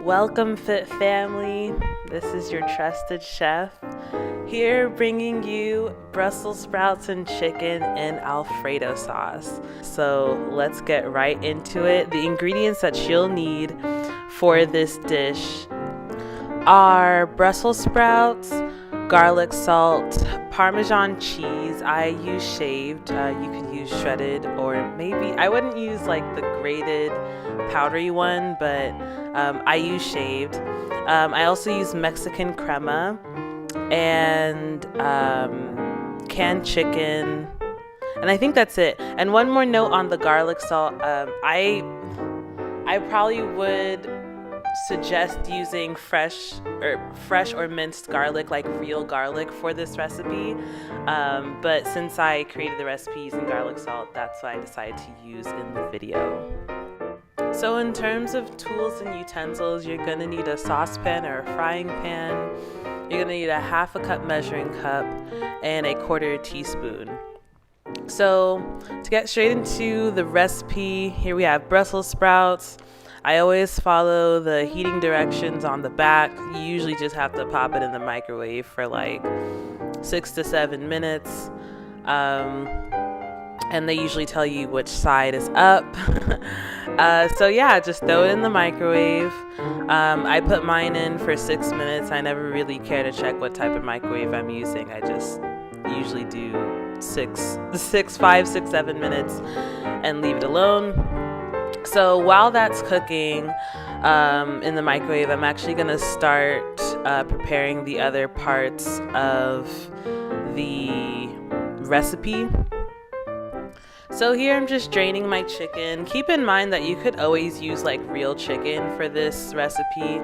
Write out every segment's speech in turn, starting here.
Welcome, Fit Family. This is your trusted chef here bringing you Brussels sprouts and chicken in Alfredo sauce. So let's get right into it. The ingredients that you'll need for this dish are Brussels sprouts, garlic salt, Parmesan cheese. I use shaved. You could use shredded, or maybe I wouldn't use like the grated powdery one, but I use shaved. I also use Mexican crema and canned chicken, and I think that's it. And one more note on the garlic salt. I probably would suggest using fresh or minced garlic, like real garlic, for this recipe. But since I created the recipe using garlic salt, that's what I decided to use in the video. So in terms of tools and utensils, you're going to need a saucepan or a frying pan. You're going to need a half a cup measuring cup and a quarter teaspoon. So to get straight into the recipe, here we have Brussels sprouts. I always follow the heating directions on the back. You usually just have to pop it in the microwave for like 6 to 7 minutes. And they usually tell you which side is up. So yeah, just throw it in the microwave. I put mine in for 6 minutes. I never really care to check what type of microwave I'm using. I just usually do 5, 6, 7 minutes and leave it alone. So while that's cooking in the microwave, I'm actually going to start preparing the other parts of the recipe. So here I'm just draining my chicken. Keep in mind that you could always use like real chicken for this recipe.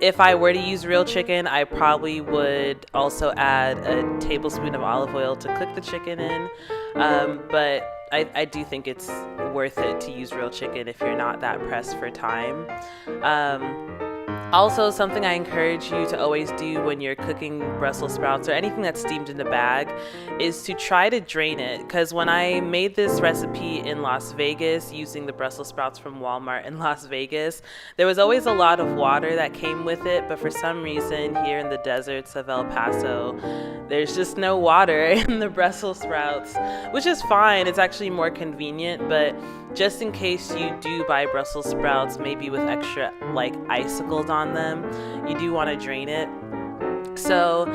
If I were to use real chicken, I probably would also add a tablespoon of olive oil to cook the chicken in. But I do think it's worth it to use real chicken if you're not that pressed for time. Also, something I encourage you to always do when you're cooking Brussels sprouts or anything that's steamed in the bag is to try to drain it. Because when I made this recipe in Las Vegas using the Brussels sprouts from Walmart in Las Vegas, there was always a lot of water that came with it. But for some reason here in the deserts of El Paso, there's just no water in the Brussels sprouts, which is fine. It's actually more convenient. But just in case you do buy Brussels sprouts, maybe with extra like icicles on them, you do want to drain it. So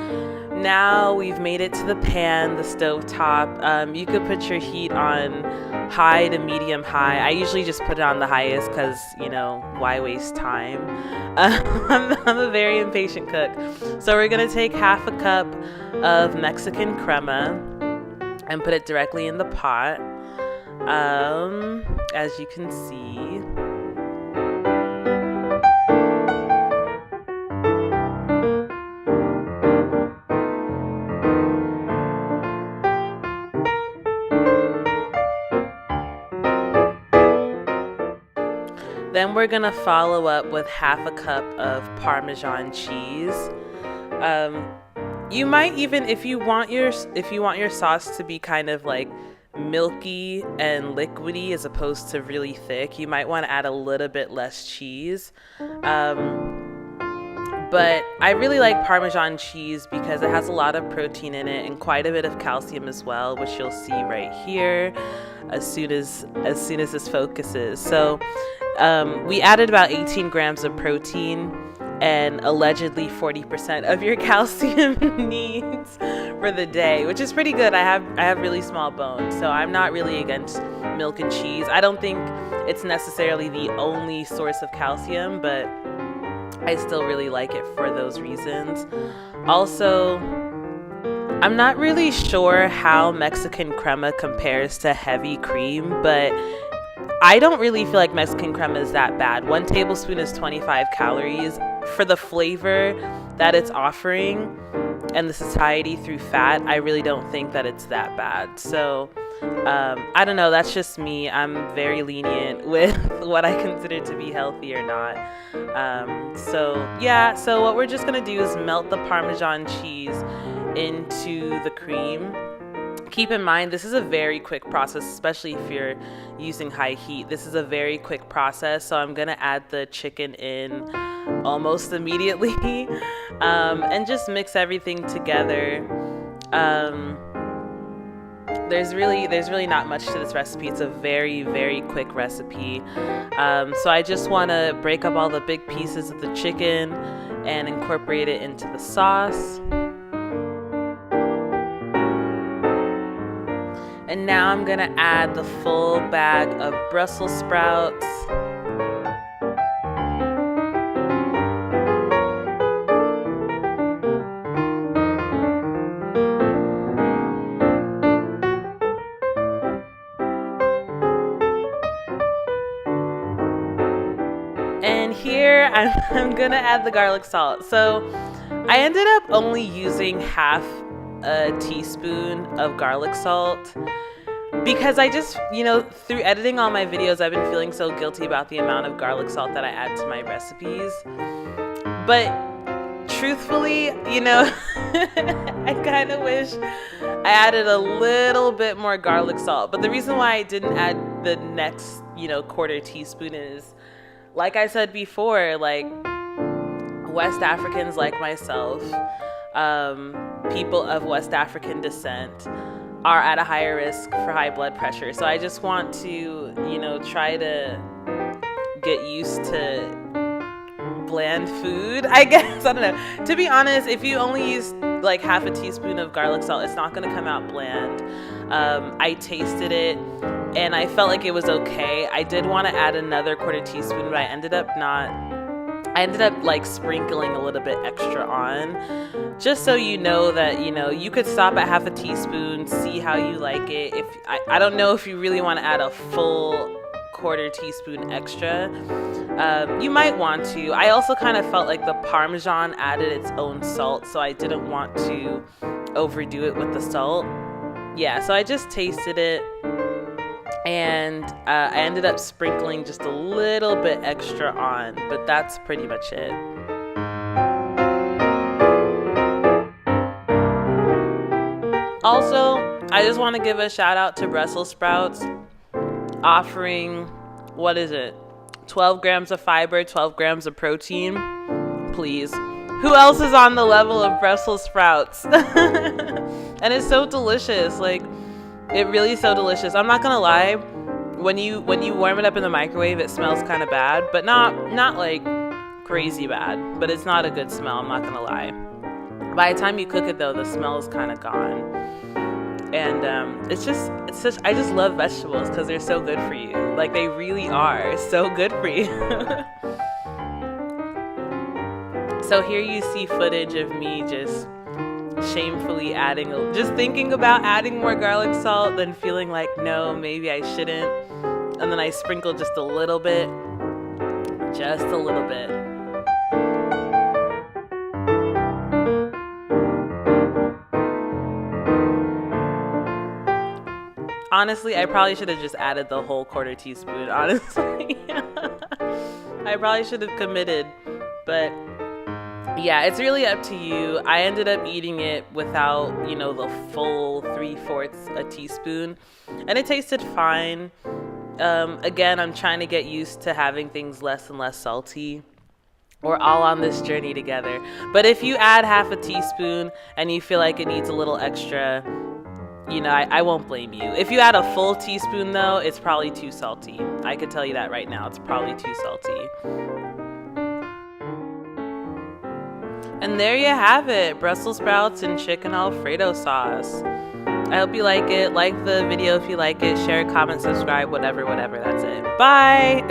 now we've made it to the pan, the stove top. You could put your heat on high to medium high. I usually just put it on the highest because, why waste time? I'm a very impatient cook. So we're going to take half a cup of Mexican crema and put it directly in the pot. As you can see. Then we're gonna follow up with half a cup of Parmesan cheese. You might even, if you want your sauce to be kind of like milky and liquidy as opposed to really thick, you might want to add a little bit less cheese. But I really like Parmesan cheese because it has a lot of protein in it and quite a bit of calcium as well, which you'll see right here as soon as this focuses. So we added about 18 grams of protein and allegedly 40% of your calcium needs for the day, which is pretty good. I have really small bones, so I'm not really against milk and cheese. I don't think it's necessarily the only source of calcium, but I still really like it for those reasons. Also, I'm not really sure how Mexican crema compares to heavy cream, but I don't really feel like Mexican crema is that bad. 1 tablespoon is 25 calories. For the flavor that it's offering and the satiety through fat, I really don't think that it's that bad. So I don't know, that's just me. I'm very lenient with what I consider to be healthy or not. So what we're just gonna do is melt the Parmesan cheese into the cream. Keep in mind, this is a very quick process, especially if you're using high heat. This is a very quick process, so I'm gonna add the chicken in almost immediately and just mix everything together. There's really not much to this recipe. It's a very, very quick recipe. So I just want to break up all the big pieces of the chicken and incorporate it into the sauce. And now I'm gonna add the full bag of Brussels sprouts. And here I'm gonna add the garlic salt. So I ended up only using half a teaspoon of garlic salt because I just, through editing all my videos, I've been feeling so guilty about the amount of garlic salt that I add to my recipes. But truthfully, I kind of wish I added a little bit more garlic salt. But the reason why I didn't add the next, quarter teaspoon is, like I said before, like West Africans like myself, people of West African descent are at a higher risk for high blood pressure. So I just want to, try to get used to bland food, I guess. I don't know. To be honest, if you only use like half a teaspoon of garlic salt, it's not going to come out bland. I tasted it and I felt like it was okay. I did want to add another quarter teaspoon, but I ended up like sprinkling a little bit extra on, just so you know that, you could stop at half a teaspoon, see how you like it. If I don't know if you really want to add a full quarter teaspoon extra, you might want to. I also kind of felt like the Parmesan added its own salt, so I didn't want to overdo it with the salt. Yeah, so I just tasted it. And I ended up sprinkling just a little bit extra on, but that's pretty much it. Also, I just want to give a shout out to Brussels sprouts offering, 12 grams of fiber, 12 grams of protein. Please. Who else is on the level of Brussels sprouts? And it's so delicious. Like, it really is so delicious. I'm not gonna lie, when you warm it up in the microwave, it smells kind of bad, but not like crazy bad, but it's not a good smell, I'm not gonna lie. By the time you cook it though, the smell is kind of gone. And I just love vegetables because they're so good for you. Like, they really are so good for you. So here you see footage of me just shamefully just thinking about adding more garlic salt, then feeling like, no, maybe I shouldn't. And then I sprinkle just a little bit. Honestly, I probably should have just added the whole quarter teaspoon, honestly. I probably should have committed, but yeah, it's really up to you. I ended up eating it without, the full 3/4 a teaspoon, and it tasted fine. Again, I'm trying to get used to having things less and less salty. We're all on this journey together. But if you add half a teaspoon and you feel like it needs a little extra, I won't blame you. If you add a full teaspoon, though, it's probably too salty. I could tell you that right now. It's probably too salty. And there you have it, Brussels sprouts and chicken Alfredo sauce. I hope you like it. Like the video if you like it. Share, comment, subscribe, whatever. That's it. Bye!